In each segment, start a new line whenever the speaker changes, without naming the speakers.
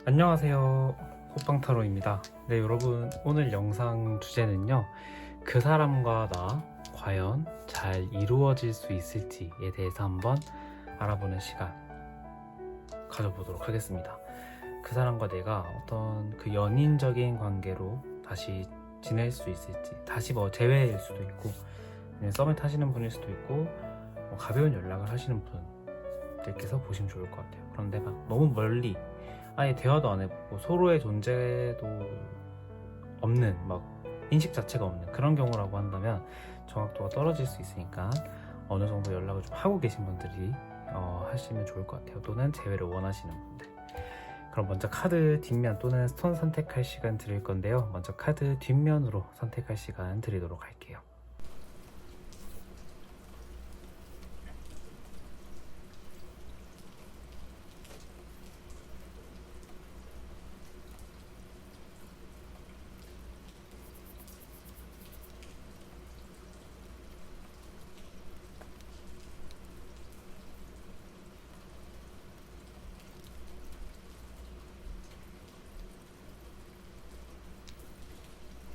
안녕하세요, 호빵타로입니다. 네, 여러분, 오늘 영상 주제는요, 그 사람과 나 과연 잘 이루어질 수 있을지에 대해서 한번 알아보는 시간 가져보도록 하겠습니다. 그 사람과 내가 어떤 그 연인적인 관계로 다시 지낼 수 있을지, 다시 뭐 재회일 수도 있고 썸을 타시는 분일 수도 있고 뭐 가벼운 연락을 하시는 분들께서 보시면 좋을 것 같아요. 그런데 막 너무 멀리 아예 대화도 안 해보고 서로의 존재도 없는, 막 인식 자체가 없는 그런 경우라고 한다면 정확도가 떨어질 수 있으니까 어느 정도 연락을 좀 하고 계신 분들이 하시면 좋을 것 같아요. 또는 재회를 원하시는 분들. 그럼 먼저 카드 뒷면 또는 스톤 선택할 시간 드릴 건데요. 먼저 카드 뒷면으로 선택할 시간 드리도록 할게요.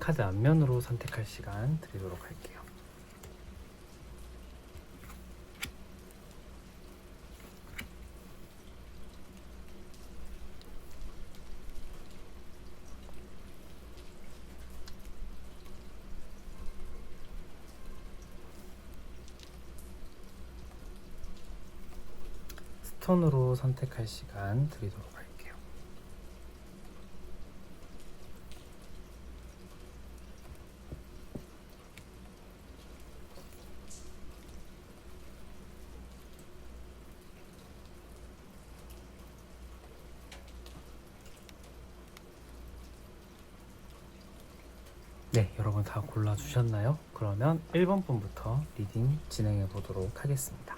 카드 앞면으로 선택할 시간 드리도록 할게요. 스톤으로 선택할 시간 드리도록 할게요. 네, 여러분 다 골라주셨나요? 그러면 1번 분부터 리딩 진행해 보도록 하겠습니다.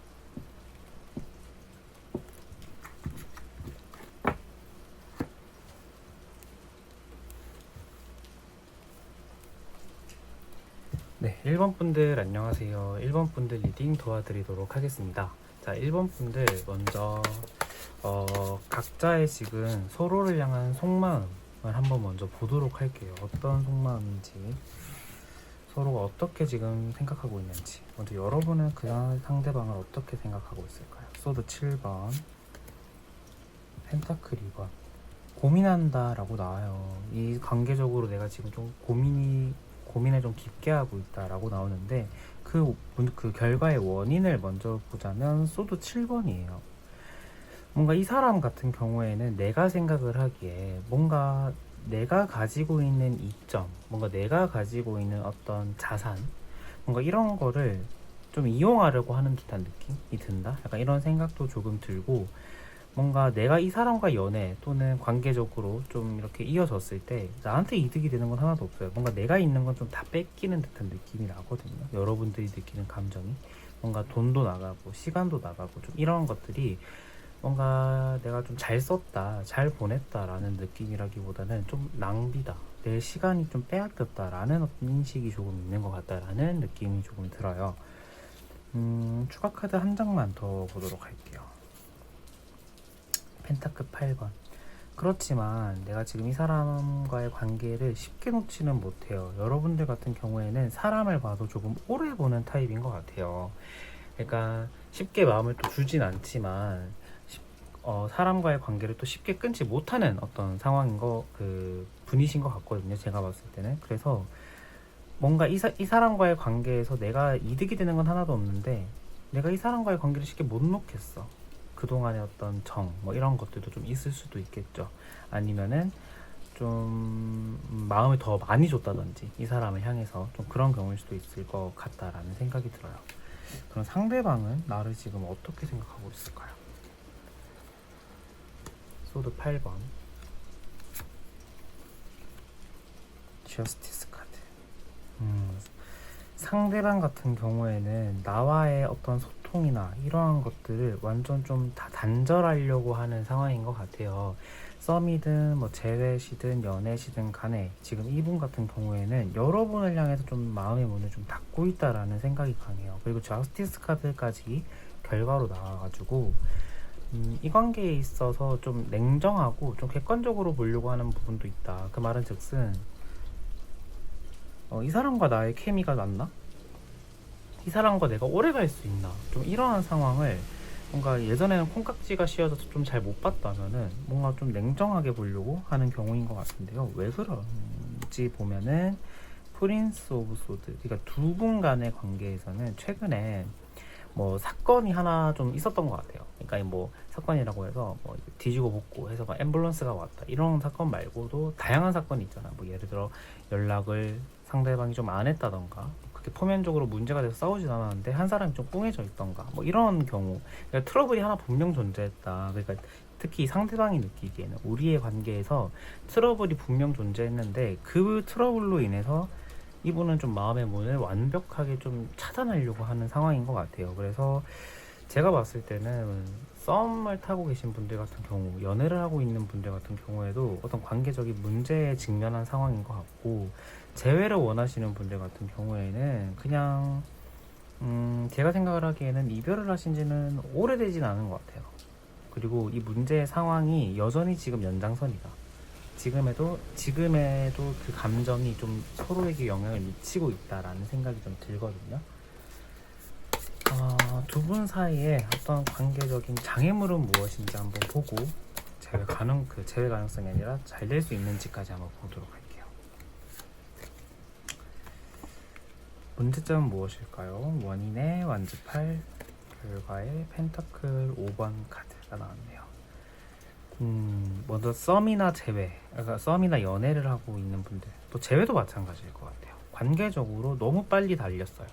네, 1번 분들 안녕하세요. 1번 분들 리딩 도와드리도록 하겠습니다. 자, 1번 분들 먼저 각자의 지금 서로를 향한 속마음을 한번 먼저 보도록 할게요. 어떤 속마음인지, 서로가 어떻게 지금 생각하고 있는지. 먼저 여러분은 그 상대방을 어떻게 생각하고 있을까요? 소드 7번, 펜타클 2번. 고민한다 라고 나와요. 이 관계적으로 내가 지금 좀 고민을 좀 깊게 하고 있다 라고 나오는데, 그 결과의 원인을 먼저 보자면 소드 7번이에요. 뭔가 이 사람 같은 경우에는 내가 생각을 하기에 뭔가 내가 가지고 있는 이점, 뭔가 내가 가지고 있는 어떤 자산, 뭔가 이런 거를 좀 이용하려고 하는 듯한 느낌이 든다? 약간 이런 생각도 조금 들고, 뭔가 내가 이 사람과 연애 또는 관계적으로 좀 이렇게 이어졌을 때 나한테 이득이 되는 건 하나도 없어요. 뭔가 내가 있는 건 좀 다 뺏기는 듯한 느낌이 나거든요. 여러분들이 느끼는 감정이 뭔가 돈도 나가고 시간도 나가고 좀 이런 것들이 뭔가 내가 좀 잘 썼다, 잘 보냈다 라는 느낌이라기보다는 좀 낭비다, 내 시간이 좀 빼앗겼다 라는 어떤 인식이 조금 있는 것 같다 라는 느낌이 조금 들어요. 추가 카드 한 장만 더 보도록 할게요. 펜타클 8번. 그렇지만 내가 지금 이 사람과의 관계를 쉽게 놓지는 못해요. 여러분들 같은 경우에는 사람을 봐도 조금 오래 보는 타입인 것 같아요. 그러니까 쉽게 마음을 또 주진 않지만 사람과의 관계를 또 쉽게 끊지 못하는 어떤 상황인 분이신 것 같거든요. 제가 봤을 때는. 그래서 뭔가 이 사람과의 관계에서 내가 이득이 되는 건 하나도 없는데 내가 이 사람과의 관계를 쉽게 못 놓겠어. 그동안의 어떤 뭐 이런 것들도 좀 있을 수도 있겠죠. 아니면은 좀 마음을 더 많이 줬다든지 이 사람을 향해서 좀 그런 경우일 수도 있을 것 같다라는 생각이 들어요. 그럼 상대방은 나를 지금 어떻게 생각하고 있을까요? 소드 8번, 저스티스 카드. 상대방 같은 경우에는 나와의 어떤 소통이나 이러한 것들을 완전 좀 다 단절하려고 하는 상황인 것 같아요. 썸이든 뭐 재회시든 연애시든 간에 지금 이분 같은 경우에는 여러분을 향해서 좀 마음의 문을 좀 닫고 있다라는 생각이 강해요. 그리고 저스티스 카드까지 결과로 나와가지고 이 관계에 있어서 좀 냉정하고 좀 객관적으로 보려고 하는 부분도 있다. 그 말은 즉슨 이 사람과 나의 케미가 맞나? 이 사람과 내가 오래 갈 수 있나? 좀 이러한 상황을 뭔가 예전에는 콩깍지가 씌어져서 좀 잘 못 봤다면은 뭔가 좀 냉정하게 보려고 하는 경우인 것 같은데요. 왜 그런지 보면은 프린스 오브 소드, 그러니까 두 분 간의 관계에서는 최근에 뭐 사건이 하나 좀 있었던 것 같아요. 그러니까 뭐 사건이라고 해서 뭐 뒤지고 볶고 해서 막 앰뷸런스가 왔다 이런 사건 말고도 다양한 사건이 있잖아. 뭐 예를 들어 연락을 상대방이 좀 안 했다던가, 그게 표면적으로 문제가 돼서 싸우진 않았는데 한 사람이 좀 꿍해져 있던가, 뭐 이런 경우, 그러니까 트러블이 하나 분명 존재했다. 그러니까 특히 상대방이 느끼기에는 우리의 관계에서 트러블이 분명 존재했는데 그 트러블로 인해서 이분은 좀 마음의 문을 완벽하게 좀 차단하려고 하는 상황인 것 같아요. 그래서 제가 봤을 때는 썸을 타고 계신 분들 같은 경우, 연애를 하고 있는 분들 같은 경우에도 어떤 관계적인 문제에 직면한 상황인 것 같고, 재회를 원하시는 분들 같은 경우에는 그냥 제가 생각을 하기에는 이별을 하신 지는 오래되진 않은 것 같아요. 그리고 이 문제의 상황이 여전히 지금 연장선이다. 지금에도 그 감정이 좀 서로에게 영향을 미치고 있다라는 생각이 좀 들거든요. 두 분 사이에 어떤 관계적인 장애물은 무엇인지 한번 보고 재회 가능성이 아니라 잘 될 수 있는지까지 한번 보도록 할게요. 문제점은 무엇일까요? 원인의 완즈팔, 결과의 펜타클 5번 카드가 나왔네요. 먼저 썸이나 그러니까 썸이나 연애를 하고 있는 분들, 또 재회도 마찬가지일 것 같아요. 관계적으로 너무 빨리 달렸어요.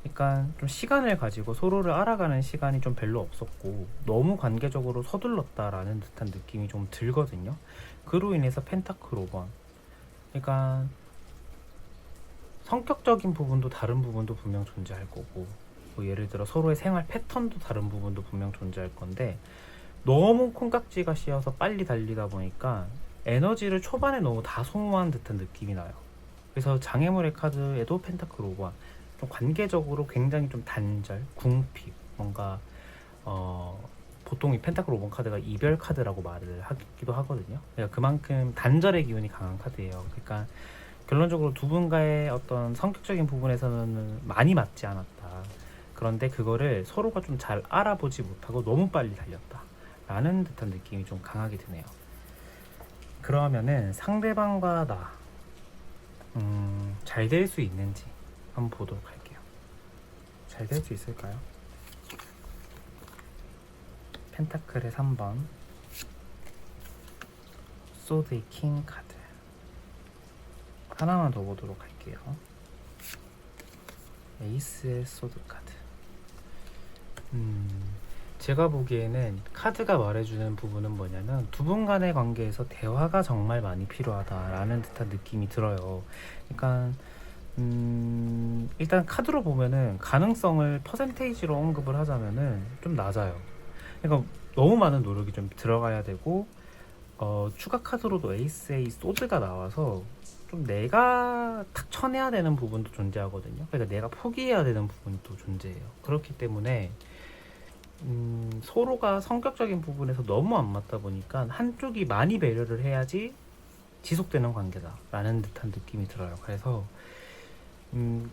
그러니까 좀 시간을 가지고 서로를 알아가는 시간이 좀 별로 없었고 너무 관계적으로 서둘렀다라는 듯한 느낌이 좀 들거든요. 그로 인해서 펜타클 5번, 그러니까 성격적인 부분도 다른 부분도 분명 존재할 거고, 뭐 예를 들어 서로의 생활 패턴도 다른 부분도 분명 존재할 건데 너무 콩깍지가 씌어서 빨리 달리다 보니까 에너지를 초반에 너무 다 소모한 듯한 느낌이 나요. 그래서 장애물의 카드에도 펜타클 5번, 좀 관계적으로 굉장히 좀 단절, 궁핍, 뭔가 보통 이 펜타클 5번 카드가 이별 카드라고 말을 하기도 하거든요. 그러니까 그만큼 단절의 기운이 강한 카드예요. 그러니까 결론적으로 두 분과의 어떤 성격적인 부분에서는 많이 맞지 않았다. 그런데 그거를 서로가 좀 잘 알아보지 못하고 너무 빨리 달렸다 라는 듯한 느낌이 좀 강하게 드네요. 그러면은 상대방과 나 잘 될 수 있는지 한번 보도록 할게요. 잘 될 수 있을까요? 펜타클의 3번, 소드의 킹 카드. 하나만 더 보도록 할게요. 에이스의 소드 카드. 제가 보기에는 카드가 말해주는 부분은 뭐냐면 두 분 간의 관계에서 대화가 정말 많이 필요하다라는 듯한 느낌이 들어요. 그러니까 일단 카드로 보면은 가능성을 퍼센테이지로 언급을 하자면은 좀 낮아요. 그러니까 너무 많은 노력이 좀 들어가야 되고, 추가 카드로도 에이스의 소드가 나와서 좀 내가 탁 쳐내야 되는 부분도 존재하거든요. 그러니까 내가 포기해야 되는 부분도 존재해요. 그렇기 때문에 서로가 성격적인 부분에서 너무 안 맞다 보니까 한쪽이 많이 배려를 해야지 지속되는 관계다라는 듯한 느낌이 들어요. 그래서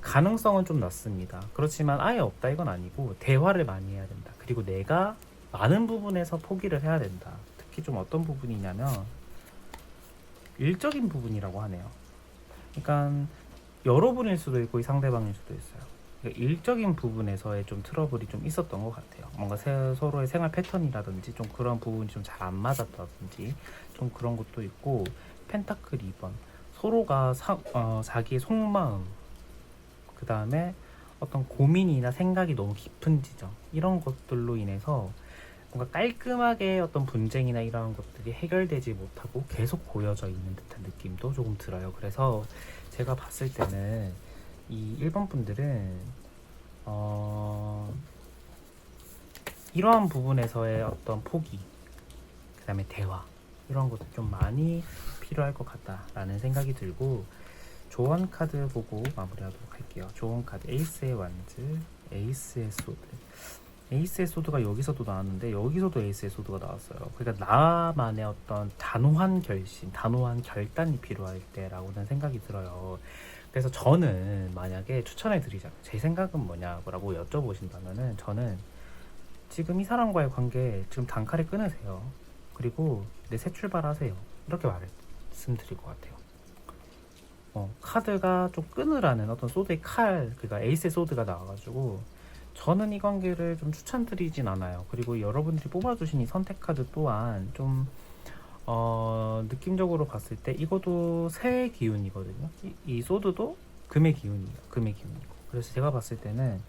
가능성은 좀 낮습니다. 그렇지만 아예 없다 이건 아니고 대화를 많이 해야 된다. 그리고 내가 많은 부분에서 포기를 해야 된다. 특히 좀 어떤 부분이냐면 일적인 부분이라고 하네요. 그러니까 여러분일 수도 있고 이 상대방일 수도 있어요. 그러니까 일적인 부분에서의 좀 트러블이 좀 있었던 것 같아요. 뭔가 서로의 생활 패턴이라든지 좀 그런 부분이 좀 잘 안 맞았다든지 좀 그런 것도 있고, 펜타클 2번, 서로가 자기의 속마음, 그 다음에 어떤 고민이나 생각이 너무 깊은 지점, 이런 것들로 인해서 뭔가 깔끔하게 어떤 분쟁이나 이런 것들이 해결되지 못하고 계속 고여져 있는 듯한 느낌도 조금 들어요. 그래서 제가 봤을 때는 이 1번 분들은 이러한 부분에서의 어떤 포기, 그 다음에 대화, 이런 것도 좀 많이 필요할 것 같다라는 생각이 들고, 조언 카드 보고 마무리하도록 할게요. 조언 카드, 에이스의 완즈, 에이스의 소드. 에이스의 소드가 여기서도 나왔는데 여기서도 에이스의 소드가 나왔어요. 그러니까 나만의 어떤 단호한 결심, 단호한 결단이 필요할 때라고는 생각이 들어요. 그래서 저는 만약에 추천해 드리자면 제 생각은 뭐냐고 여쭤보신다면은 저는 지금 이 사람과의 관계 지금 단칼에 끊으세요. 그리고 새 출발하세요. 이렇게 말씀드릴 것 같아요. 카드가 좀 끊으라는 어떤 소드의 그러니까 에이스의 소드가 나와가지고 저는 이 관계를 좀 추천드리진 않아요. 그리고 여러분들이 뽑아주신 이 선택 카드 또한 좀 느낌적으로 봤을 때 이것도 새의 기운이거든요. 이 소드도 금의 기운이에요. 금의 기운이고. 그래서 제가 봤을 때는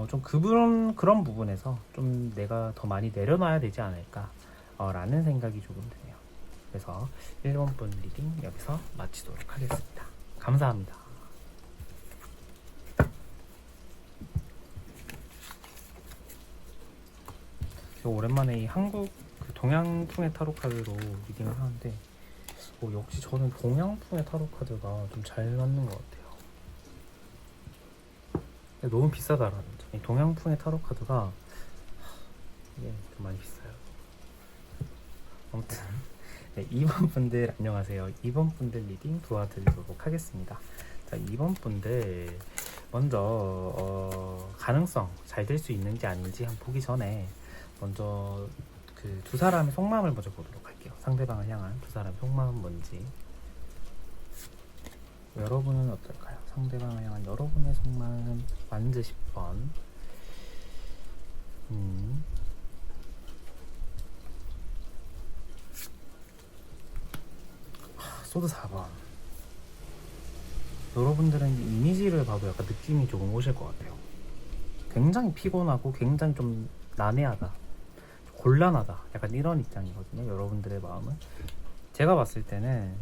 좀 그런 부분에서 좀 내가 더 많이 내려놔야 되지 않을까 라는 생각이 조금 드네요. 그래서 1번 분 리딩 여기서 마치도록 하겠습니다. 감사합니다. 오랜만에 이 한국 동양풍의 타로 카드로 리딩을 하는데 역시 저는 동양풍의 타로 카드가 좀 잘 맞는 것 같아요. 너무 비싸다라는 점. 동양풍의 타로 카드가 이게 좀 많이 비싸요. 아무튼 2번 분들 안녕하세요. 2번 분들 리딩 도와드리도록 하겠습니다. 자, 2번 분들 먼저 가능성 잘 될 수 있는지 아닌지 한번 보기 전에 먼저 그 두 사람의 속마음을 먼저 보도록 할게요. 상대방을 향한 두 사람의 속마음은 뭔지. 여러분은 어떨까요? 상대방을 향한 여러분의 속마음 완즈 10번. 소드 4번. 여러분들은 이미지를 봐도 약간 느낌이 조금 오실 것 같아요. 굉장히 피곤하고 굉장히 좀 난해하다, 곤란하다, 약간 이런 입장이거든요. 여러분들의 마음은 제가 봤을 때는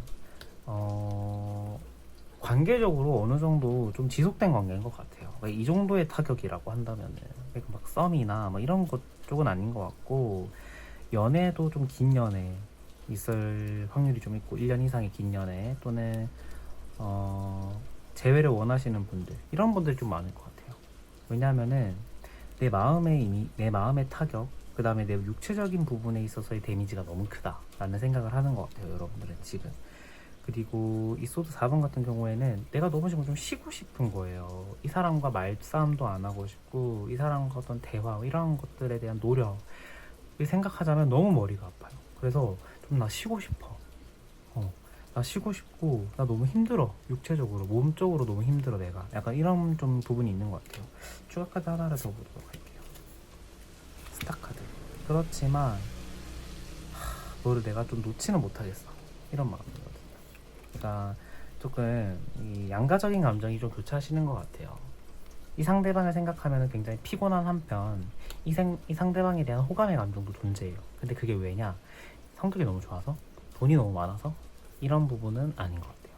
관계적으로 어느 정도 좀 지속된 관계인 것 같아요. 그러니까 이 정도의 타격이라고 한다면은 그러니까 막 썸이나 막 이런 것 쪽은 아닌 것 같고, 연애도 좀 긴 연애 있을 확률이 좀 있고 1년 이상의 긴 연애 또는 재회를 원하시는 분들, 이런 분들이 좀 많을 것 같아요. 왜냐하면은 내 마음의 타격, 그 다음에 내 육체적인 부분에 있어서의 데미지가 너무 크다라는 생각을 하는 것 같아요. 여러분들은 지금. 그리고 이 소드 4번 같은 경우에는 내가 너무 지금 좀 쉬고 싶은 거예요. 이 사람과 말싸움도 안 하고 싶고, 이 사람과 어떤 대화 이런 것들에 대한 노력을 생각하자면 너무 머리가 아파요. 그래서 좀 나 쉬고 싶어. 나 쉬고 싶고 나 너무 힘들어. 육체적으로, 몸적으로 너무 힘들어 내가. 약간 이런 좀 부분이 있는 것 같아요. 추가 카드 하나를 더 보도록 할게요. 스타 카드. 그렇지만 너를 내가 좀 놓지는 못하겠어. 이런 마음이거든요. 그러니까 조금 이 양가적인 감정이 좀 교차하시는 것 같아요. 이 상대방을 생각하면 굉장히 피곤한 한편 이 상대방에 대한 호감의 감정도 존재해요. 근데 그게 왜냐? 성격이 너무 좋아서? 돈이 너무 많아서? 이런 부분은 아닌 것 같아요.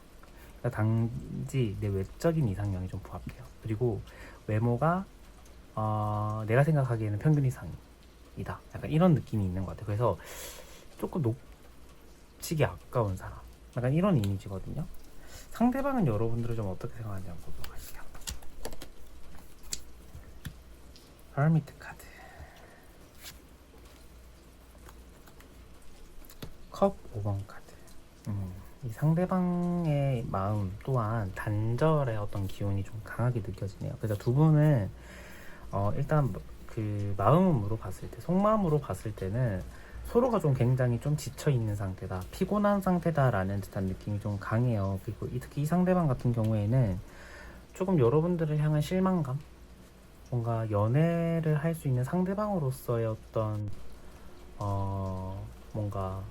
그러니까 단지 내 외적인 이상형이 좀 부합돼요. 그리고 외모가 내가 생각하기에는 평균 이상이다. 약간 이런 느낌이 있는 것 같아요. 그래서 조금 놓치기 아까운 사람, 약간 이런 이미지거든요. 상대방은 여러분들을 좀 어떻게 생각하는지 한번 보도록 할게요. 허미트 카드, 컵 5번 카드. 이 상대방의 마음 또한 단절의 어떤 기운이 좀 강하게 느껴지네요. 그래서 두 분은 일단 그 마음으로 봤을 때, 속마음으로 봤을 때는 서로가 좀 굉장히 좀 지쳐있는 상태다, 피곤한 상태다라는 듯한 느낌이 좀 강해요. 그리고 특히 이 상대방 같은 경우에는 조금 여러분들을 향한 실망감, 뭔가 연애를 할 수 있는 상대방으로서의 어떤 뭔가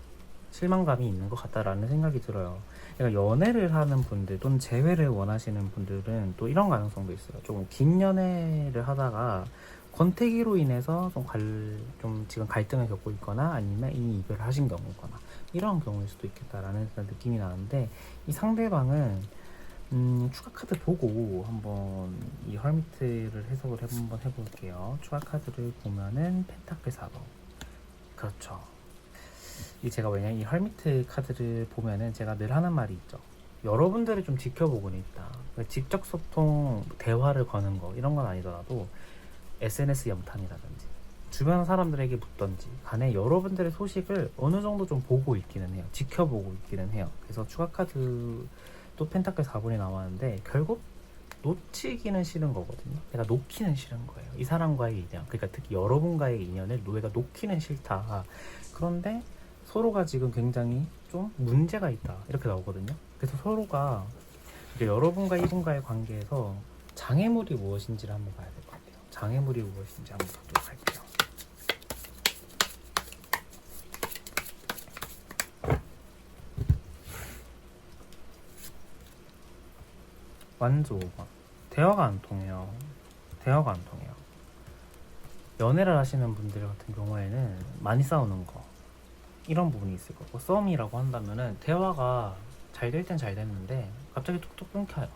실망감이 있는 것 같다라는 생각이 들어요. 그러니까 연애를 하는 분들 또는 재회를 원하시는 분들은 또 이런 가능성도 있어요. 조금 긴 연애를 하다가 권태기로 인해서 좀 지금 갈등을 겪고 있거나 아니면 이미 이별을 하신 경우거나 이런 경우일 수도 있겠다라는 느낌이 나는데, 이 상대방은 추가 카드 보고 한번 이 헐미트를 해석을 한번 해볼게요. 추가 카드를 보면은 펜타클 4번. 그렇죠. 제가 왜냐면 이 헐미트 카드를 보면은 제가 늘 하는 말이 있죠. 여러분들을 좀 지켜보고는 있다. 직접 소통, 대화를 거는 거 이런 건 아니더라도 SNS 염탐이라든지 주변 사람들에게 묻던지 간에 여러분들의 소식을 어느 정도 좀 보고 있기는 해요. 지켜보고 있기는 해요. 그래서 추가 카드 또 펜타클 4번이 나왔는데 결국 놓치기는 싫은 거거든요. 내가 놓기는 싫은 거예요. 이 사람과의 인연, 그러니까 특히 여러분과의 인연을 내가 놓기는 싫다. 그런데 서로가 지금 굉장히 좀 문제가 있다. 이렇게 나오거든요. 그래서 서로가 이제 여러분과 이분과의 관계에서 장애물이 무엇인지를 한번 봐야 될 것 같아요. 장애물이 무엇인지 한번 보도록 할게요. 완조 5번. 대화가 안 통해요. 대화가 안 통해요. 연애를 하시는 분들 같은 경우에는 많이 싸우는 거 이런 부분이 있을 거고, 썸이라고 한다면은 대화가 잘 될 땐 잘 됐는데 갑자기 툭툭 끊겨요.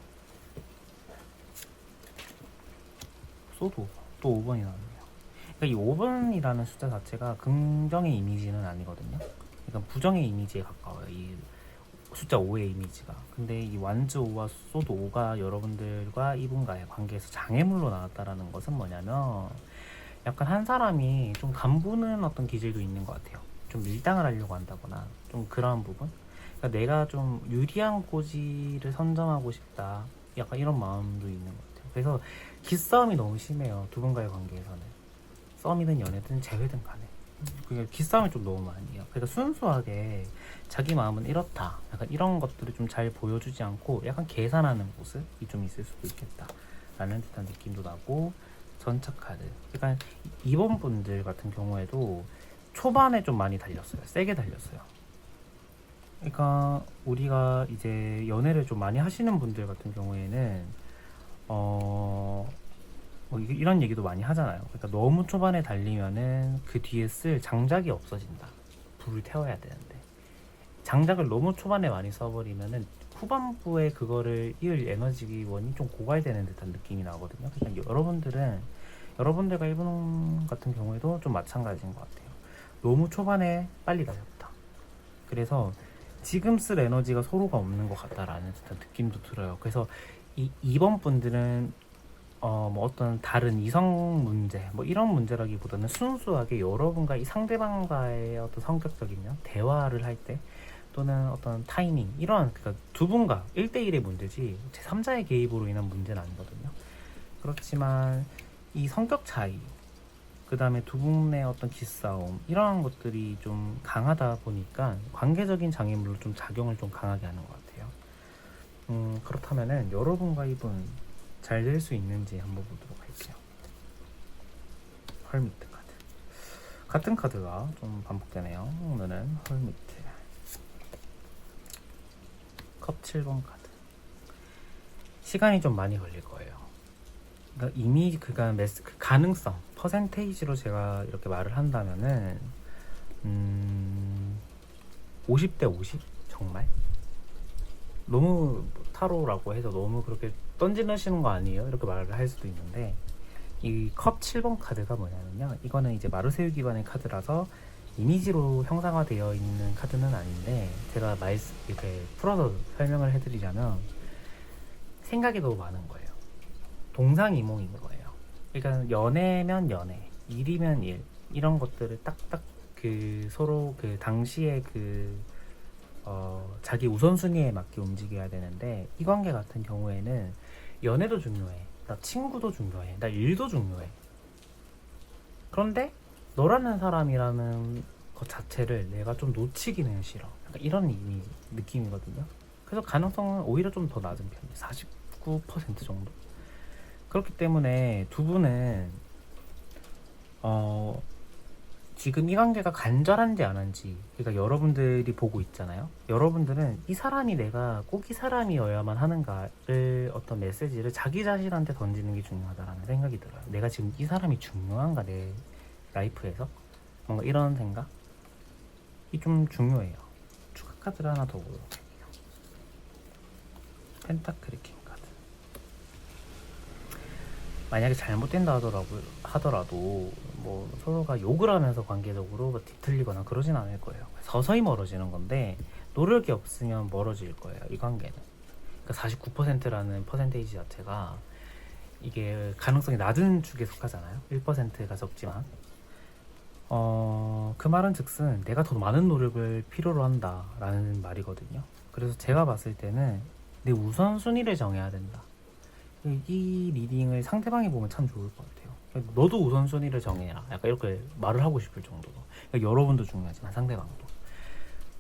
소도 또 5번이 나왔네요. 그러니까 이 5번이라는 숫자 자체가 긍정의 이미지는 아니거든요. 그러니까 부정의 이미지에 가까워요. 이 숫자 5의 이미지가. 근데 이 완즈 5와 소드 5가 여러분들과 이분과의 관계에서 장애물로 나왔다라는 것은 뭐냐면 약간 한 사람이 좀 간부는 어떤 기질도 있는 것 같아요. 좀 밀당을 하려고 한다거나 좀 그런 부분. 그러니까 내가 좀 유리한 고지를 선점하고 싶다. 약간 이런 마음도 있는 것 같아요. 그래서 기싸움이 너무 심해요. 두 분과의 관계에서는. 썸이든 연애든 재회든 간에. 그게 기싸움이 좀 너무 많이 해요. 그러니까 순수하게 자기 마음은 이렇다. 약간 이런 것들을 좀 잘 보여주지 않고 약간 계산하는 모습이 좀 있을 수도 있겠다. 라는 듯한 느낌도 나고, 전차 카드. 그러니까 2번 분들 같은 경우에도 초반에 좀 많이 달렸어요. 세게 달렸어요. 그러니까 우리가 이제 연애를 좀 많이 하시는 분들 같은 경우에는 뭐 이런 얘기도 많이 하잖아요. 그러니까 너무 초반에 달리면은 그 뒤에 쓸 장작이 없어진다. 불을 태워야 되는데 장작을 너무 초반에 많이 써버리면은 후반부에 그거를 이을 에너지원이 좀 고갈되는 듯한 느낌이 나거든요. 그러니까 여러분들과 이분 같은 경우에도 좀 마찬가지인 것 같아요. 너무 초반에 빨리 달렸다. 그래서 지금 쓸 에너지가 서로가 없는 것 같다라는 듯한 느낌도 들어요. 그래서 이 2번 분들은 뭐 어떤 다른 이성 문제, 뭐 이런 문제라기보다는 순수하게 여러분과 이 상대방과의 어떤 성격적인 면, 대화를 할 때, 또는 어떤 타이밍, 이런, 그러니까 두 분과 1대1의 문제지, 제3자의 개입으로 인한 문제는 아니거든요. 그렇지만, 이 성격 차이, 그 다음에 두 분의 어떤 기싸움, 이러한 것들이 좀 강하다 보니까, 관계적인 장애물로 좀 작용을 좀 강하게 하는 것 같아요. 그렇다면은, 여러분과 이분, 잘 될 수 있는지 한번 보도록 할게요. 헐미트 카드. 같은 카드가 좀 반복되네요. 오늘은 헐미트. 컵 7번 카드. 시간이 좀 많이 걸릴 거예요. 그러니까 이미 그 가능성, 퍼센테이지로 제가 이렇게 말을 한다면은 50대 50? 정말? 너무 타로라고 해서 너무 그렇게 던지시는 거 아니에요? 이렇게 말을 할 수도 있는데, 이 컵 7번 카드가 뭐냐면요, 이거는 이제 마르세유 기반의 카드라서 이미지로 형상화되어 있는 카드는 아닌데, 제가 이렇게 풀어서 설명을 해드리자면 생각이 너무 많은 거예요. 동상이몽인 거예요. 그러니까 연애면 연애, 일이면 일, 이런 것들을 딱딱 그 서로 그 당시에 자기 우선순위에 맞게 움직여야 되는데, 이 관계 같은 경우에는 연애도 중요해, 나 친구도 중요해, 나 일도 중요해. 그런데 너라는 사람이라는 것 자체를 내가 좀 놓치기는 싫어. 약간 이런 느낌이거든요. 그래서 가능성은 오히려 좀 더 낮은 편이에요. 49% 정도. 그렇기 때문에 두 분은 지금 이 관계가 간절한지 안 한지, 그러니까 여러분들이 보고 있잖아요. 여러분들은 이 사람이 내가 꼭 이 사람이어야만 하는가를, 어떤 메시지를 자기 자신한테 던지는 게 중요하다라는 생각이 들어요. 내가 지금 이 사람이 중요한가, 내 라이프에서? 뭔가 이런 생각이 좀 중요해요. 추가 카드를 하나 더 보도록 할게요. 펜타클의 킹 카드. 만약에 잘못된다 하더라도 뭐 서로가 욕을 하면서 관계적으로 뭐 뒤틀리거나 그러진 않을 거예요. 서서히 멀어지는 건데, 노력이 없으면 멀어질 거예요, 이 관계는. 그러니까 49%라는 퍼센테이지 자체가 이게 가능성이 낮은 축에 속하잖아요. 1%가 적지만 그 말은 즉슨 내가 더 많은 노력을 필요로 한다 라는 말이거든요. 그래서 제가 봤을 때는 내 우선순위를 정해야 된다. 이 리딩을 상대방이 보면 참 좋을 것 같아요. 그러니까 너도 우선순위를 정해라, 약간 이렇게 말을 하고 싶을 정도로. 그러니까 여러분도 중요하지만 상대방도.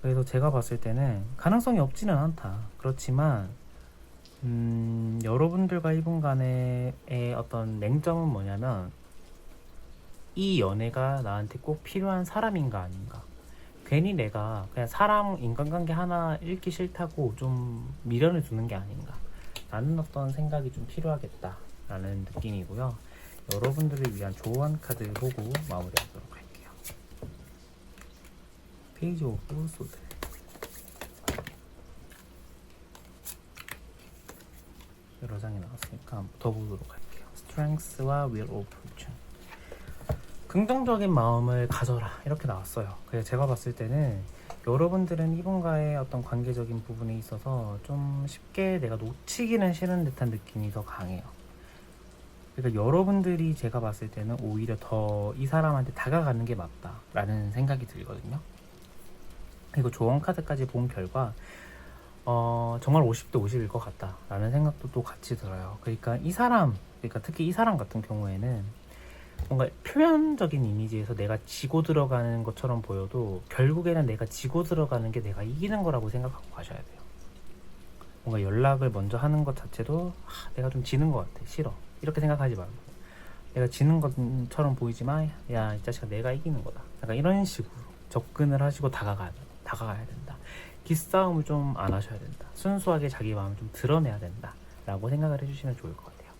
그래서 제가 봤을 때는 가능성이 없지는 않다. 그렇지만 여러분들과 이분 간의 어떤 맹점은 뭐냐면 이 연애가 나한테 꼭 필요한 사람인가 아닌가. 괜히 내가 그냥 사람 인간관계 하나 잃기 싫다고 좀 미련을 두는 게 아닌가 라는 어떤 생각이 좀 필요하겠다 라는 느낌이고요. 여러분들을 위한 조언 카드 보고 마무리하도록 할게요. 페이지 오브 소드. 여러 장이 나왔으니까 한번 더 보도록 할게요. Strength와 Will of Fortune. 긍정적인 마음을 가져라 이렇게 나왔어요. 그래서 제가 봤을 때는 여러분들은 이분과의 어떤 관계적인 부분에 있어서 좀 쉽게 내가 놓치기는 싫은 듯한 느낌이 더 강해요. 그러니까 여러분들이 제가 봤을 때는 오히려 더 이 사람한테 다가가는 게 맞다 라는 생각이 들거든요. 그리고 조언 카드까지 본 결과 정말 50대 50일 것 같다 라는 생각도 또 같이 들어요. 그러니까 이 사람, 그러니까 특히 이 사람 같은 경우에는 뭔가 표면적인 이미지에서 내가 지고 들어가는 것처럼 보여도 결국에는 내가 지고 들어가는 게 내가 이기는 거라고 생각하고 가셔야 돼요. 뭔가 연락을 먼저 하는 것 자체도 내가 좀 지는 것 같아, 싫어, 이렇게 생각하지 말고 내가 지는 것처럼 보이지만 야, 이 자식아 내가 이기는 거다, 약간 이런 식으로 접근을 하시고 다가가야 된다. 기싸움을 좀 안 하셔야 된다. 순수하게 자기 마음을 좀 드러내야 된다 라고 생각을 해주시면 좋을 것 같아요.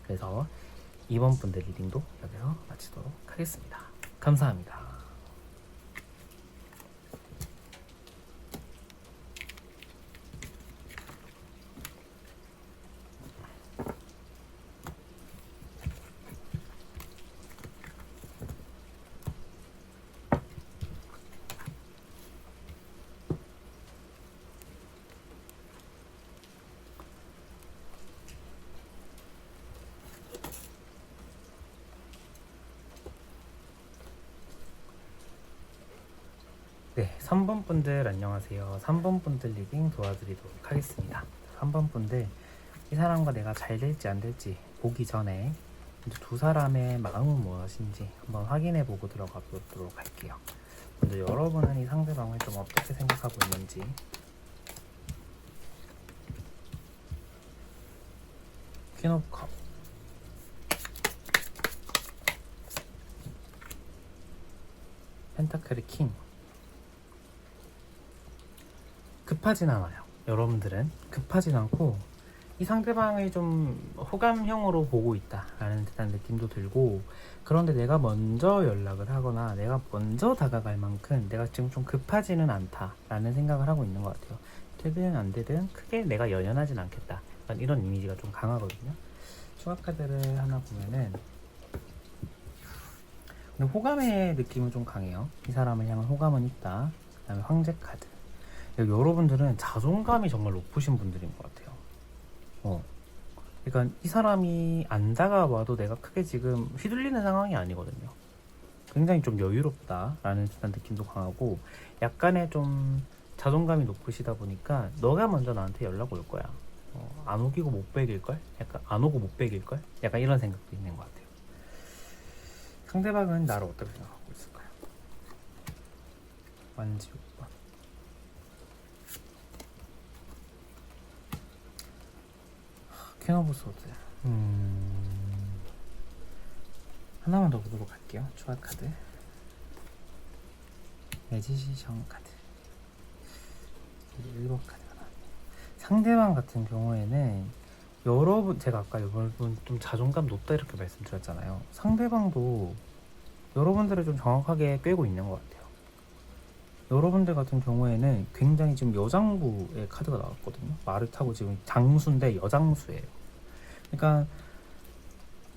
그래서 이번 분들 리딩도 여기서 마치도록 하겠습니다. 감사합니다. 네, 3번 분들 안녕하세요. 3번 분들 리딩 도와드리도록 하겠습니다. 3번 분들, 이 사람과 내가 잘 될지 안 될지 보기 전에 먼저 두 사람의 마음은 무엇인지 한번 확인해 보고 들어가 보도록 할게요. 먼저 여러분은 이 상대방을 좀 어떻게 생각하고 있는지. 퀸 오브 컵, 펜타클의 킹. 급하진 않아요. 여러분들은 급하진 않고 이 상대방을 좀 호감형으로 보고 있다라는 듯한 느낌도 들고, 그런데 내가 먼저 연락을 하거나 내가 먼저 다가갈 만큼 내가 지금 좀 급하지는 않다라는 생각을 하고 있는 것 같아요. 되든 안 되든 크게 내가 연연하진 않겠다, 이런 이미지가 좀 강하거든요. 추가 카드를 하나 보면은 근데 호감의 느낌은 좀 강해요. 이 사람을 향한 호감은 있다. 그 다음에 황제 카드. 여러분들은 자존감이 정말 높으신 분들인 것 같아요. 그러니까 이 사람이 안 다가와도 내가 크게 지금 휘둘리는 상황이 아니거든요. 굉장히 좀 여유롭다라는 듯한 느낌도 강하고, 약간의 좀 자존감이 높으시다 보니까 너가 먼저 나한테 연락 올 거야. 안 오기고 못 베길걸? 약간 안 오고 못 베길걸? 약간 이런 생각도 있는 것 같아요. 상대방은 나를 어떻게 생각하고 있을까요? 완지 6번. 퀸 오브 소드. 하나만 더 보도록 할게요. 추가 카드. 매지션 카드. 1번 카드가 나왔네요. 상대방 같은 경우에는 여러분, 제가 아까 여러분 좀 자존감 높다 이렇게 말씀드렸잖아요. 상대방도 여러분들을 좀 정확하게 꿰고 있는 것 같아요. 여러분들 같은 경우에는 굉장히 지금 여장부의 카드가 나왔거든요. 말을 타고 지금 장수인데 여장수예요. 그러니까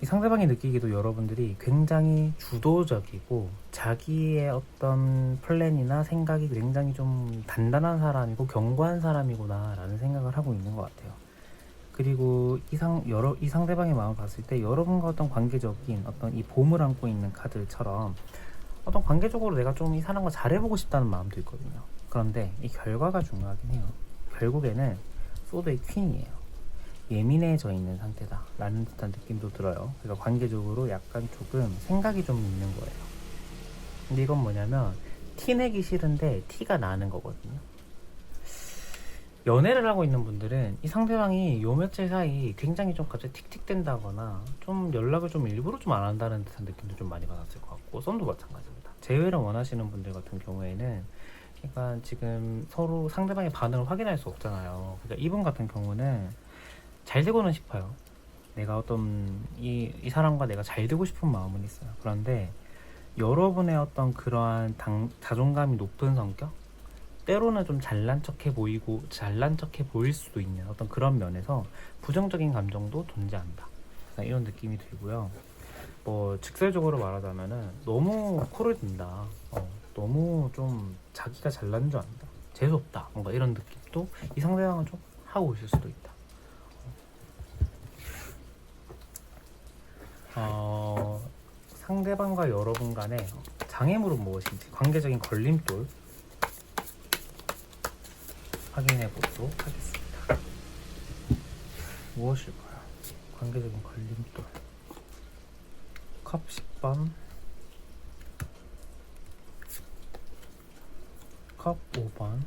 이 상대방이 느끼기도 여러분들이 굉장히 주도적이고 자기의 어떤 플랜이나 생각이 굉장히 좀 단단한 사람이고 견고한 사람이구나 라는 생각을 하고 있는 것 같아요. 그리고 이 상대방의 마음을 봤을 때 여러분과 어떤 관계적인 어떤 이 봄을 안고 있는 카드처럼 어떤 관계적으로 내가 좀 이 사람과 잘해보고 싶다는 마음도 있거든요. 그런데 이 결과가 중요하긴 해요. 결국에는 소드의 퀸이에요. 예민해져 있는 상태다 라는 듯한 느낌도 들어요. 그러니까 관계적으로 약간 조금 생각이 좀 있는 거예요. 근데 이건 뭐냐면 티 내기 싫은데 티가 나는 거거든요. 연애를 하고 있는 분들은 이 상대방이 요 며칠 사이 굉장히 좀 갑자기 틱틱댄다거나 좀 연락을 좀 일부러 좀 안 한다는 듯한 느낌도 좀 많이 받았을 것 같고, 썸도 마찬가지입니다. 재회를 원하시는 분들 같은 경우에는 그러니까 지금 서로 상대방의 반응을 확인할 수 없잖아요. 그러니까 이분 같은 경우는 잘 되고는 싶어요. 내가 어떤 이 사람과 내가 잘 되고 싶은 마음은 있어요. 그런데 여러분의 어떤 그러한 자존감이 높은 성격, 때로는 좀 잘난 척해 보일 수도 있는 어떤 그런 면에서 부정적인 감정도 존재한다, 이런 느낌이 들고요. 뭐 직설적으로 말하자면은 너무 코를 든다, 너무 좀 자기가 잘난 줄 안다, 재수없다, 뭔가 이런 느낌도 이 상대방은 좀 하고 있을 수도 있다. 상대방과 여러분 간의 장애물은 무엇인지, 관계적인 걸림돌 확인해 보도록 하겠습니다. 무엇일까요? 관계적인 걸림돌. 컵 10번, 컵 5번,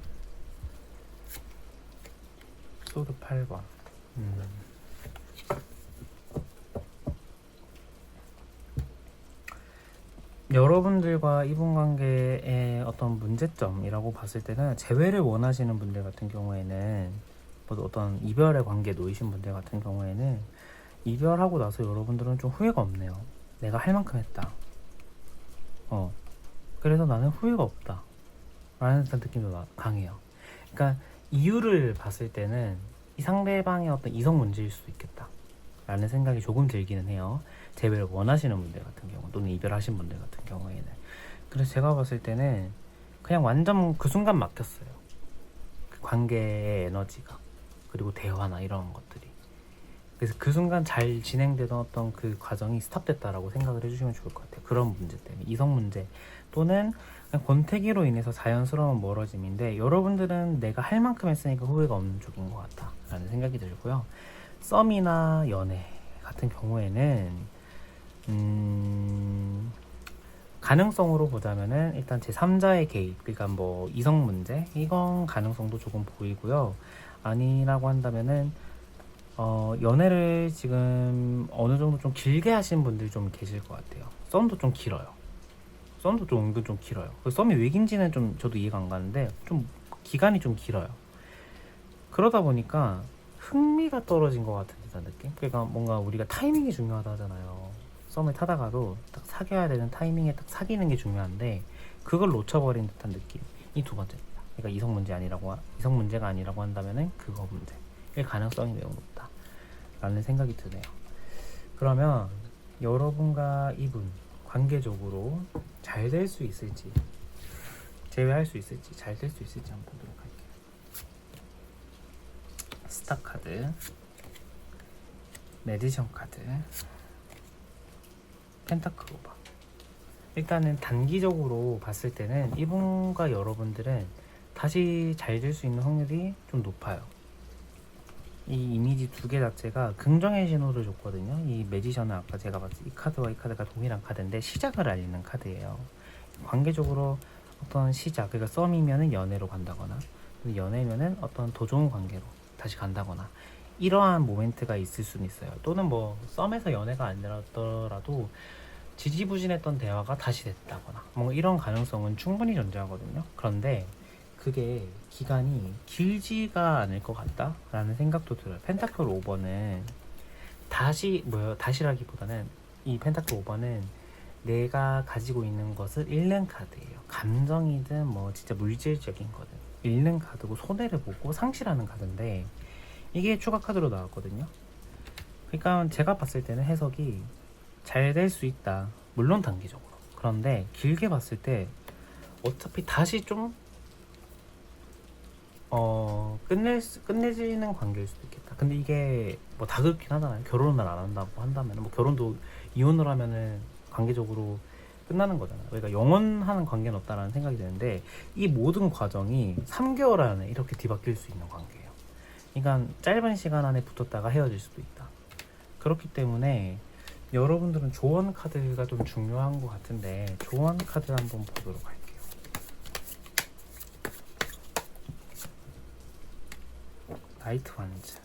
소드 8번. 여러분들과 이분 관계의 어떤 문제점이라고 봤을 때는, 재회를 원하시는 분들 같은 경우에는, 어떤 이별의 관계에 놓이신 분들 같은 경우에는 이별하고 나서 여러분들은 좀 후회가 없네요. 내가 할 만큼 했다. 그래서 나는 후회가 없다 라는 듯한 느낌도 강해요. 그러니까 이유를 봤을 때는 이 상대방의 어떤 이성 문제일 수도 있겠다 라는 생각이 조금 들기는 해요. 재회를 원하시는 분들 같은 경우, 또는 이별하신 분들 같은 경우에는. 그래서 제가 봤을 때는 그냥 완전 그 순간 막혔어요. 그 관계의 에너지가, 그리고 대화나 이런 것들이. 그래서 그 순간 잘 진행되던 어떤 그 과정이 스탑됐다라고 생각을 해주시면 좋을 것 같아요. 그런 문제 때문에, 이성 문제 또는 그냥 권태기로 인해서 자연스러운 멀어짐인데, 여러분들은 내가 할 만큼 했으니까 후회가 없는 쪽인 것 같다 라는 생각이 들고요. 썸이나 연애 같은 경우에는 가능성으로 보자면은 일단 제3자의 개입, 그러니까 뭐 이성 문제, 이건 가능성도 조금 보이고요. 아니라고 한다면은 연애를 지금 어느 정도 좀 길게 하신 분들이 좀 계실 것 같아요. 썸도 좀 길어요. 썸도 좀 은근 좀 길어요. 썸이 왜 긴지는 좀 저도 이해가 안 가는데, 좀 기간이 좀 길어요. 그러다 보니까 흥미가 떨어진 것 같은 듯한 느낌? 그러니까 뭔가 우리가 타이밍이 중요하다 하잖아요. 썸을 타다가도 딱 사귀어야 되는 타이밍에 딱 사귀는 게 중요한데, 그걸 놓쳐버린 듯한 느낌. 이 두 번째입니다. 그러니까 이성 문제가 아니라고 한다면은 그거 문제일 가능성이 매우 높다 라는 생각이 드네요. 그러면 여러분과 이분 관계적으로 잘 될 수 있을지, 재회할 수 있을지, 잘 될 수 있을지 한번 보도록 할게요. 스타 카드, 매지션 카드, 펜타클 오버. 일단은 단기적으로 봤을 때는 이분과 여러분들은 다시 잘 될 수 있는 확률이 좀 높아요. 이 이미지 두 개 자체가 긍정의 신호를 줬거든요. 이 매지션은 아까 제가 봤을 때 이 카드와 이 카드가 동일한 카드인데 시작을 알리는 카드예요. 관계적으로 어떤 시작, 그러니까 썸이면은 연애로 간다거나, 연애면은 어떤 더 좋은 관계로 다시 간다거나, 이러한 모멘트가 있을 수는 있어요. 또는 뭐 썸에서 연애가 아니더라도 지지부진했던 대화가 다시 됐다거나, 뭐 이런 가능성은 충분히 존재하거든요. 그런데 그게 기간이 길지가 않을 것 같다라는 생각도 들어요. 펜타클 5번은 다시라기보다는 이 펜타클 5번은 내가 가지고 있는 것을 잃는 카드예요. 감정이든 뭐 진짜 물질적인 거든 잃는 카드고, 손해를 보고 상실하는 카드인데 이게 추가 카드로 나왔거든요. 그러니까 제가 봤을 때는 해석이 잘 될 수 있다, 물론 단기적으로. 그런데 길게 봤을 때 어차피 다시 좀 끝내지는 관계일 수도 있겠다. 근데 이게 뭐 다 그렇긴 하잖아요. 결혼을 안 한다고 한다면 뭐 결혼도 이혼을 하면은 관계적으로 끝나는 거잖아요. 그러니까 영원하는 관계는 없다라는 생각이 드는데 이 모든 과정이 3개월 안에 이렇게 뒤바뀔 수 있는 관계예요. 그러니까 짧은 시간 안에 붙었다가 헤어질 수도 있다. 그렇기 때문에 여러분들은 조언 카드가 좀 중요한 것 같은데 조언 카드 한번 보도록 할게요. 나이트 완즈.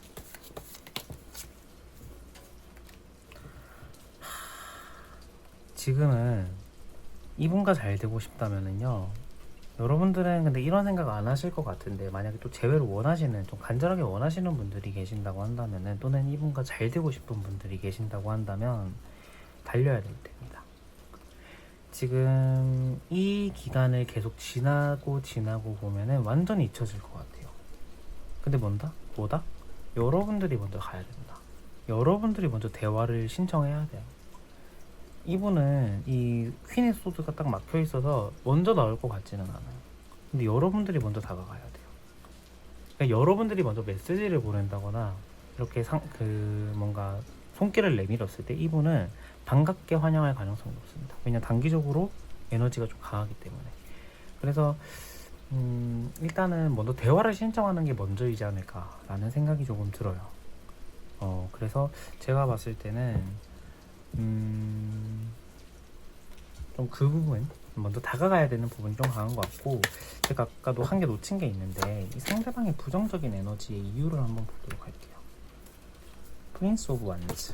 지금은 이분과 잘 되고 싶다면은요, 여러분들은 근데 이런 생각 안 하실 것 같은데 만약에 또 재회를 원하시는, 좀 간절하게 원하시는 분들이 계신다고 한다면은, 또는 이분과 잘 되고 싶은 분들이 계신다고 한다면 달려야 될 때입니다. 지금 이 기간을 계속 지나고 보면은 완전히 잊혀질 것 같아요. 근데 뭐다? 여러분들이 먼저 가야 된다. 여러분들이 먼저 대화를 신청해야 돼요. 이분은 이 퀸의 소드가 딱 막혀 있어서 먼저 나올 것 같지는 않아요. 근데 여러분들이 먼저 다가가야 돼요. 그러니까 여러분들이 먼저 메시지를 보낸다거나 이렇게 뭔가 손길을 내밀었을 때 이분은 반갑게 환영할 가능성이 높습니다. 왜냐면 단기적으로 에너지가 좀 강하기 때문에. 그래서 일단은 먼저 대화를 신청하는 게 먼저이지 않을까라는 생각이 조금 들어요. 그래서 제가 봤을 때는 좀 그 부분, 먼저 다가가야 되는 부분이 좀 강한 것 같고, 제가 아까도 한 개 놓친 게 있는데 이 상대방의 부정적인 에너지의 이유를 한번 보도록 할게요. 프린스 오브 완즈,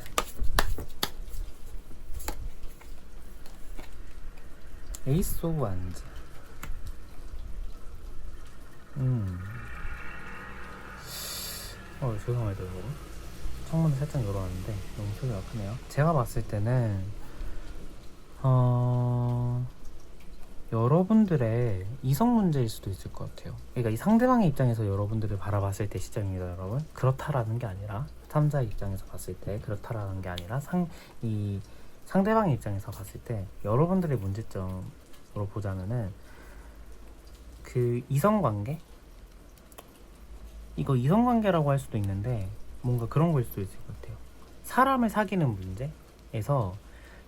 에이스 오브 완즈. 죄송합니다 여러분, 창문을 살짝 열어놨는데 너무 소리가 크네요. 제가 봤을 때는 여러분들의 이성 문제일 수도 있을 것 같아요. 그러니까 이 상대방의 입장에서 여러분들을 바라봤을 때 시점입니다 여러분. 그렇다라는 게 아니라, 3자의 입장에서 봤을 때 그렇다라는 게 아니라 이 상대방의 입장에서 봤을 때 여러분들의 문제점으로 보자면은, 그 이성관계? 이거 이성관계라고 할 수도 있는데 뭔가 그런 거일 수도 있을 것 같아요. 사람을 사귀는 문제에서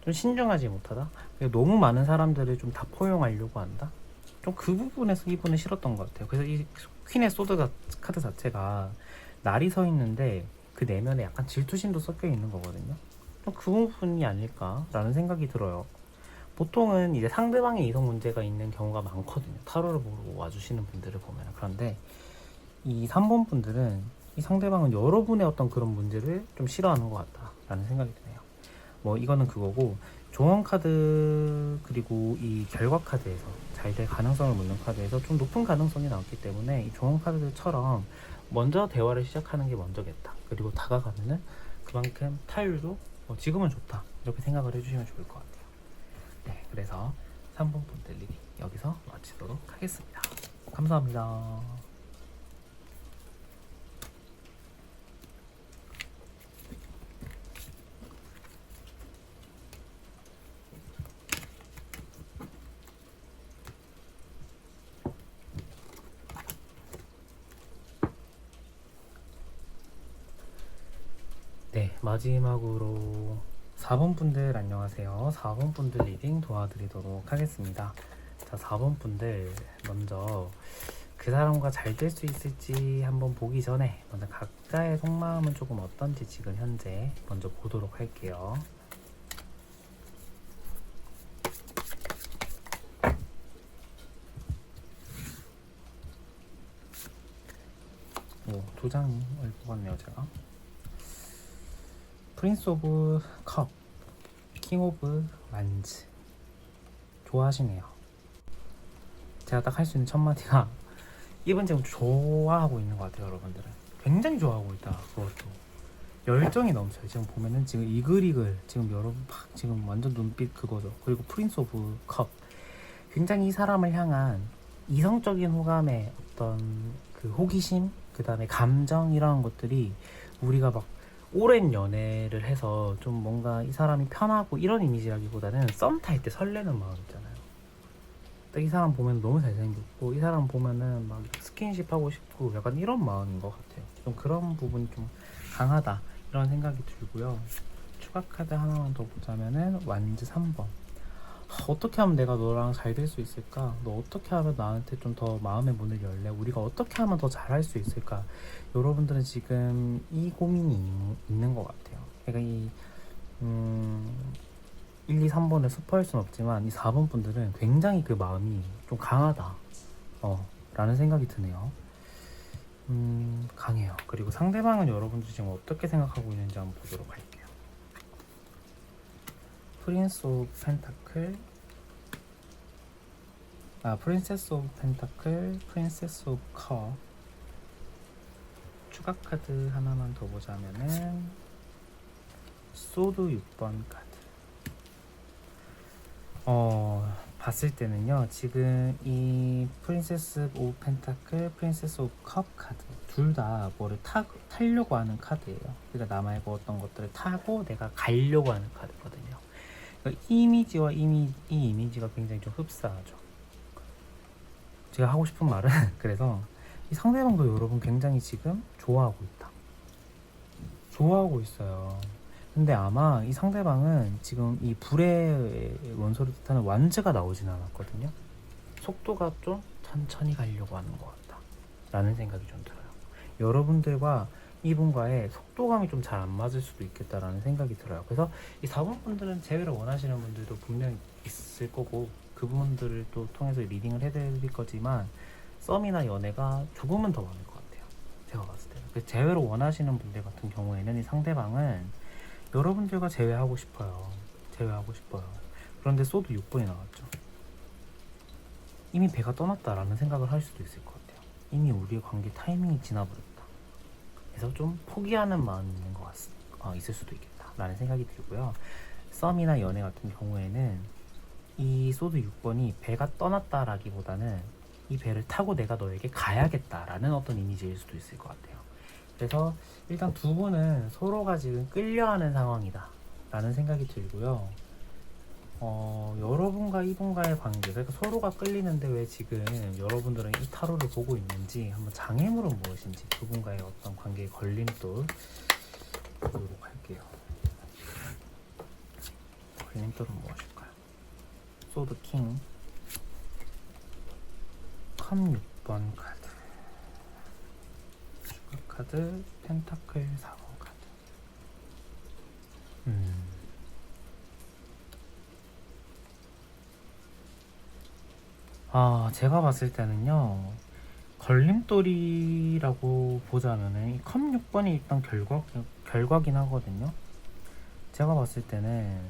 좀 신중하지 못하다? 너무 많은 사람들을 좀 다 포용하려고 한다? 좀 그 부분에서 이분은 싫었던 것 같아요. 그래서 이 퀸의 소드 카드 자체가 날이 서 있는데 그 내면에 약간 질투심도 섞여 있는 거거든요. 좀 그 부분이 아닐까라는 생각이 들어요. 보통은 이제 상대방의 이성 문제가 있는 경우가 많거든요. 타로를 보고 와주시는 분들을 보면. 그런데 이 3번 분들은 이 상대방은 여러분의 어떤 그런 문제를 좀 싫어하는 것 같다라는 생각이 드네요. 뭐 이거는 그거고, 조언 카드 그리고 이 결과 카드에서 잘 될 가능성을 묻는 카드에서 좀 높은 가능성이 나왔기 때문에 이 조언 카드들처럼 먼저 대화를 시작하는 게 먼저겠다. 그리고 다가가면은 그만큼 타율도 지금은 좋다, 이렇게 생각을 해주시면 좋을 것 같아요. 네, 그래서 3번 분들 리딩 여기서 마치도록 하겠습니다. 감사합니다. 네, 마지막으로 4번 분들 안녕하세요. 4번 분들 리딩 도와드리도록 하겠습니다. 자, 4번 분들 먼저 그 사람과 잘 될 수 있을지 한번 보기 전에 먼저 각자의 속마음은 조금 어떤지 지금 현재 먼저 보도록 할게요. 오, 두 장을 뽑았네요 제가. 프린스 오브 컵, 킹 오브 완즈. 좋아하시네요. 제가 딱 할 수 있는 첫 마디가 이분 지금 좋아하고 있는 것 같아요. 여러분들은 굉장히 좋아하고 있다. 그것도 열정이 넘쳐요. 지금 보면은 지금 이글이글, 지금 여러분 지금 완전 눈빛 그거죠. 그리고 프린스 오브 컵, 굉장히 이 사람을 향한 이성적인 호감의 어떤 그 호기심, 그 다음에 감정, 이런 것들이 우리가 막 오랜 연애를 해서 좀 뭔가 이 사람이 편하고 이런 이미지라기보다는 썸 탈 때 설레는 마음 있잖아요. 딱 이 사람 보면 너무 잘생겼고 이 사람 보면은 막 스킨십 하고 싶고 약간 이런 마음인 것 같아요. 좀 그런 부분이 좀 강하다 이런 생각이 들고요. 추가 카드 하나만 더 보자면은 완즈 3번. 어떻게 하면 내가 너랑 잘 될 수 있을까? 너 어떻게 하면 나한테 좀 더 마음의 문을 열래? 우리가 어떻게 하면 더 잘할 수 있을까? 여러분들은 지금 이 고민이 있는 것 같아요. 그러니까 1, 2, 3번을 스포할 순 없지만 이 4번 분들은 굉장히 그 마음이 좀 강하다. 라는 생각이 드네요. 강해요. 그리고 상대방은 여러분들 지금 어떻게 생각하고 있는지 한번 보도록 할게요. 프린스 오브 펜타클, 프린세스 오브 펜타클, 프린세스 오브 컵. 추가 카드 하나만 더 보자면은 소드 6번 카드. 봤을 때는요, 지금 이 프린세스 오브 펜타클, 프린세스 오브 컵 카드 둘 다 뭐를 타려고 하는 카드예요. 그러니까 나 말고 어떤 것들을 타고 내가 가려고 하는 카드거든요. 그러니까 이 이미지와 이 이미지가 굉장히 좀 흡사하죠. 제가 하고 싶은 말은 그래서 이 상대방도 여러분 굉장히 지금 좋아하고 있다. 좋아하고 있어요. 근데 아마 이 상대방은 지금 이 불의 원소를 뜻하는 완즈가 나오진 않았거든요. 속도가 좀 천천히 가려고 하는 것 같다 라는 생각이 좀 들어요. 여러분들과 이분과의 속도감이 좀 잘 안 맞을 수도 있겠다라는 생각이 들어요. 그래서 이 4번 분들은 재회를 원하시는 분들도 분명히 있을 거고 그분들을 또 통해서 리딩을 해드릴 거지만 썸이나 연애가 조금은 더 많을 것 같아요. 제가 봤을 때는. 그 재회를 원하시는 분들 같은 경우에는 이 상대방은 여러분들과 재회하고 싶어요. 재회하고 싶어요. 그런데 소드 6번이 나왔죠. 이미 배가 떠났다라는 생각을 할 수도 있을 것 같아요. 이미 우리의 관계 타이밍이 지나버렸다. 그래서 좀 포기하는 마음이 있는 것 있을 수도 있겠다라는 생각이 들고요. 썸이나 연애 같은 경우에는 이 소드 6번이 배가 떠났다라기보다는 이 배를 타고 내가 너에게 가야겠다라는 어떤 이미지일 수도 있을 것 같아요. 그래서 일단 두 분은 서로가 지금 끌려하는 상황이다 라는 생각이 들고요. 여러분과 이분과의 관계, 그러니까 서로가 끌리는데 왜 지금 여러분들은 이 타로를 보고 있는지 한번 장애물은 무엇인지 두 분과의 어떤 관계의 걸림돌 보도록 할게요. 걸림돌은 무엇일까요? 소드 킹, 컵 6번 카드, 추가 카드, 펜타클 4번 카드. 제가 봤을 때는요, 걸림돌이라고 보자면은 이 컵 6번이 일단 결과긴 하거든요. 제가 봤을 때는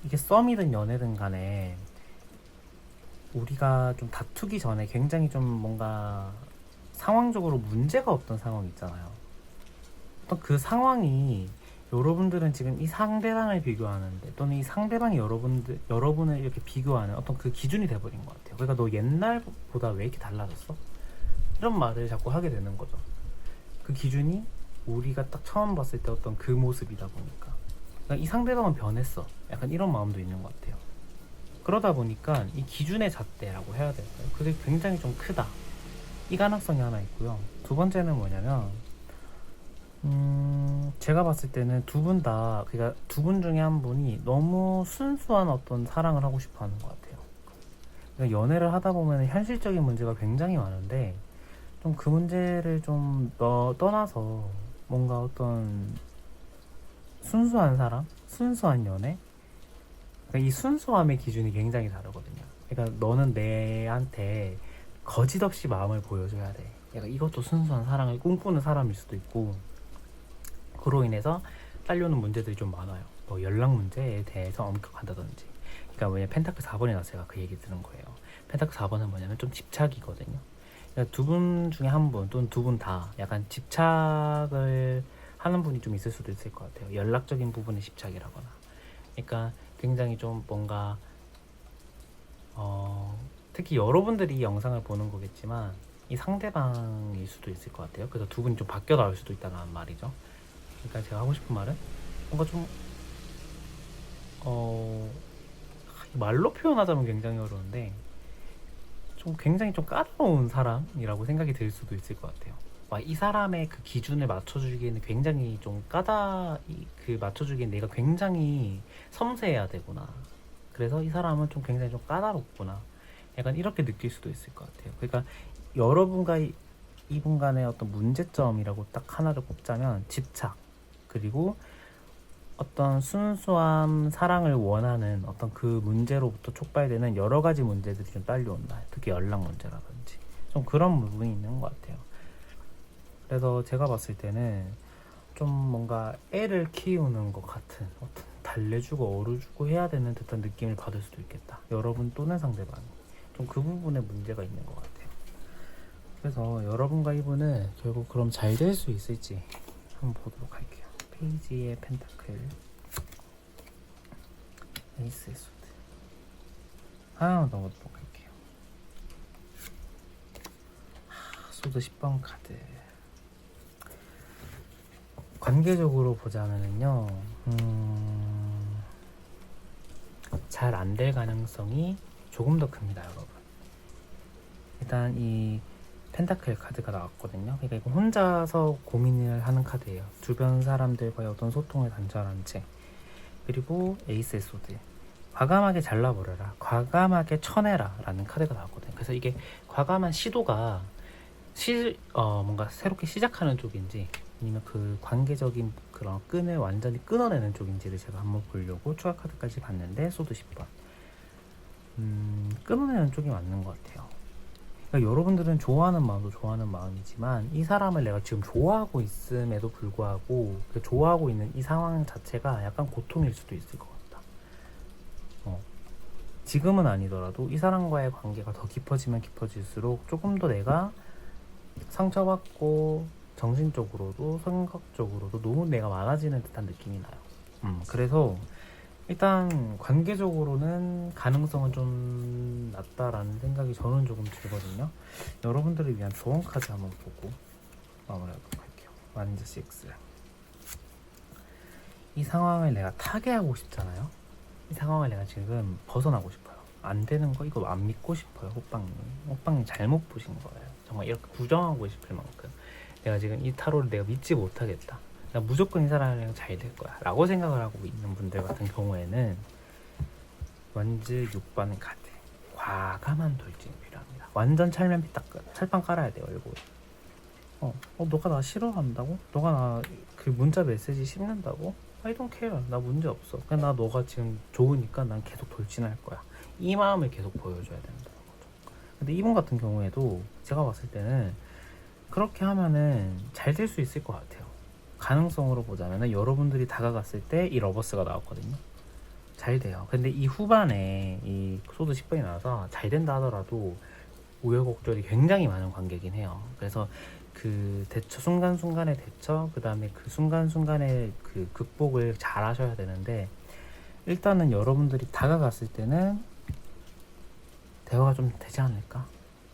이게 썸이든 연애든 간에 우리가 좀 다투기 전에 굉장히 좀 뭔가 상황적으로 문제가 없던 상황 있잖아요. 어떤 그 상황이 여러분들은 지금 이 상대방을 비교하는데 또는 이 상대방이 여러분을 이렇게 비교하는 어떤 그 기준이 돼버린 것 같아요. 그러니까 너 옛날보다 왜 이렇게 달라졌어? 이런 말을 자꾸 하게 되는 거죠. 그 기준이 우리가 딱 처음 봤을 때 어떤 그 모습이다 보니까 그러니까 이 상대방은 변했어. 약간 이런 마음도 있는 것 같아요. 그러다 보니까 이 기준의 잣대라고 해야 될까요? 그게 굉장히 좀 크다. 이 가능성이 하나 있고요. 두 번째는 뭐냐면 제가 봤을 때는 두 분 다, 그러니까 두 분 중에 한 분이 너무 순수한 어떤 사랑을 하고 싶어 하는 것 같아요. 그러니까 연애를 하다 보면 현실적인 문제가 굉장히 많은데, 좀 그 문제를 좀 떠나서 뭔가 어떤 순수한 사랑? 순수한 연애? 그러니까 이 순수함의 기준이 굉장히 다르거든요. 그러니까 너는 내한테 거짓 없이 마음을 보여줘야 돼. 약간 이것도 순수한 사랑을 꿈꾸는 사람일 수도 있고, 그로 인해서 딸려오는 문제들이 좀 많아요. 뭐 연락 문제에 대해서 엄격한다든지. 그러니까 왜냐 펜타클 4번이 나서 제가 그 얘기 들은 거예요. 펜타클 4번은 뭐냐면 좀 집착이거든요. 그러니까 두 분 중에 한 분 또는 두 분 다 약간 집착을 하는 분이 좀 있을 수도 있을 것 같아요. 연락적인 부분에 집착이라거나. 그러니까 굉장히 좀 뭔가 특히 여러분들이 이 영상을 보는 거겠지만 이 상대방일 수도 있을 것 같아요. 그래서 두 분이 좀 바뀌어 나올 수도 있다는 말이죠. 그러니까 제가 하고 싶은 말은 뭔가 좀 말로 표현하자면 굉장히 어려운데 좀 굉장히 좀 까다로운 사람이라고 생각이 들 수도 있을 것 같아요. 이 사람의 그 기준을 맞춰주기에는 굉장히 좀 맞춰주기엔 내가 굉장히 섬세해야 되구나. 그래서 이 사람은 좀 굉장히 좀 까다롭구나. 약간 이렇게 느낄 수도 있을 것 같아요. 그러니까 여러분과 이분 간의 어떤 문제점이라고 딱 하나를 꼽자면 집착, 그리고 어떤 순수한 사랑을 원하는 어떤 그 문제로부터 촉발되는 여러 가지 문제들이 좀 딸려온다. 특히 연락 문제라든지 좀 그런 부분이 있는 것 같아요. 그래서 제가 봤을 때는 좀 뭔가 애를 키우는 것 같은 어떤 달래주고 어루주고 해야 되는 듯한 느낌을 받을 수도 있겠다. 여러분 또는 상대방이 좀 그 부분에 문제가 있는 것 같아요. 그래서 여러분과 이분은 결국 그럼 잘 될 수 있을지 한번 보도록 할게요. 페이지의 펜타클, 에이스의 소드, 하나만 더 보도록 할게요. 소드 10번 카드. 관계적으로 보자면은요, 잘 안 될 가능성이 조금 더 큽니다, 여러분. 일단 이 펜타클 카드가 나왔거든요. 그러니까 이거 혼자서 고민을 하는 카드예요. 주변 사람들과의 어떤 소통을 단절한 채. 그리고 에이스의 소드, 과감하게 잘라버려라, 과감하게 쳐내라 라는 카드가 나왔거든요. 그래서 이게 과감한 시도가 뭔가 새롭게 시작하는 쪽인지 아니면 그 관계적인 그런 끈을 완전히 끊어내는 쪽인지를 제가 한번 보려고 추가 카드까지 봤는데, 소드 10번 끊어내는 쪽이 맞는 것 같아요. 그러니까 여러분들은 좋아하는 마음도 좋아하는 마음이지만 이 사람을 내가 지금 좋아하고 있음에도 불구하고 그 좋아하고 있는 이 상황 자체가 약간 고통일 수도 있을 것 같다. 지금은 아니더라도 이 사람과의 관계가 더 깊어지면 깊어질수록 조금 더 내가 상처받고 정신적으로도 생각적으로도 너무 내가 많아지는 듯한 느낌이 나요. 그래서 일단 관계적으로는 가능성은 좀 낮다라는 생각이 저는 조금 들거든요. 여러분들을 위한 조언 카드 한번 보고 마무리하도록 할게요. 완즈 6. 이 상황을 내가 타개하고 싶잖아요. 이 상황을 내가 지금 벗어나고 싶어요. 안 되는 거 이거 안 믿고 싶어요. 호빵님 잘못 보신 거예요. 정말 이렇게 부정하고 싶을 만큼 내가 지금 이 타로를 내가 믿지 못하겠다, 나 무조건 이 사람이랑 잘 될 거야 라고 생각을 하고 있는 분들 같은 경우에는 완즈 6번 카드, 과감한 돌진이 필요합니다. 완전 철판 깔아야 돼요, 얼굴에. 너가 나 싫어한다고? 너가 나 그 문자 메시지 씹는다고? I don't care. 나 문제 없어. 그냥 나 너가 지금 좋으니까 난 계속 돌진할 거야. 이 마음을 계속 보여줘야 된다는 거죠. 근데 이분 같은 경우에도 제가 봤을 때는 그렇게 하면은 잘 될 수 있을 것 같아요. 가능성으로 보자면은 여러분들이 다가갔을 때 이 러버스가 나왔거든요. 잘 돼요. 근데 이 후반에 이 소드 10번이 나와서 잘 된다 하더라도 우여곡절이 굉장히 많은 관계긴 해요. 그래서 그 대처, 순간순간의 대처, 그 다음에 그 순간순간의 그 극복을 잘 하셔야 되는데, 일단은 여러분들이 다가갔을 때는 대화가 좀 되지 않을까?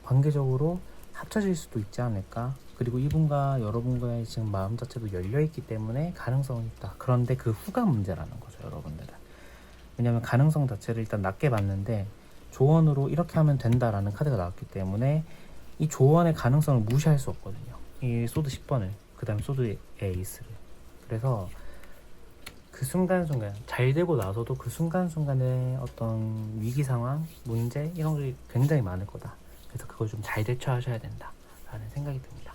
관계적으로 합쳐질 수도 있지 않을까? 그리고 이분과 여러분과의 지금 마음 자체도 열려있기 때문에 가능성은 있다. 그런데 그 후가 문제라는 거죠, 여러분들은. 왜냐면 가능성 자체를 일단 낮게 봤는데 조언으로 이렇게 하면 된다라는 카드가 나왔기 때문에 이 조언의 가능성을 무시할 수 없거든요. 이 소드 10번을, 그 다음에 소드의 에이스를. 그래서 그 순간순간 잘 되고 나서도 그 순간순간의 어떤 위기 상황, 문제 이런 게 굉장히 많을 거다. 그래서 그걸 좀 잘 대처하셔야 된다 라는 생각이 듭니다.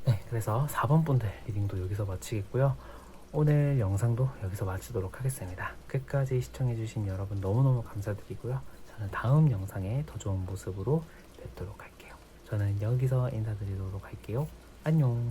네, 그래서 4번 분들 리딩도 여기서 마치겠고요. 오늘 영상도 여기서 마치도록 하겠습니다. 끝까지 시청해주신 여러분 너무너무 감사드리고요. 저는 다음 영상에 더 좋은 모습으로 뵙도록 할게요. 저는 여기서 인사드리도록 할게요. 안녕.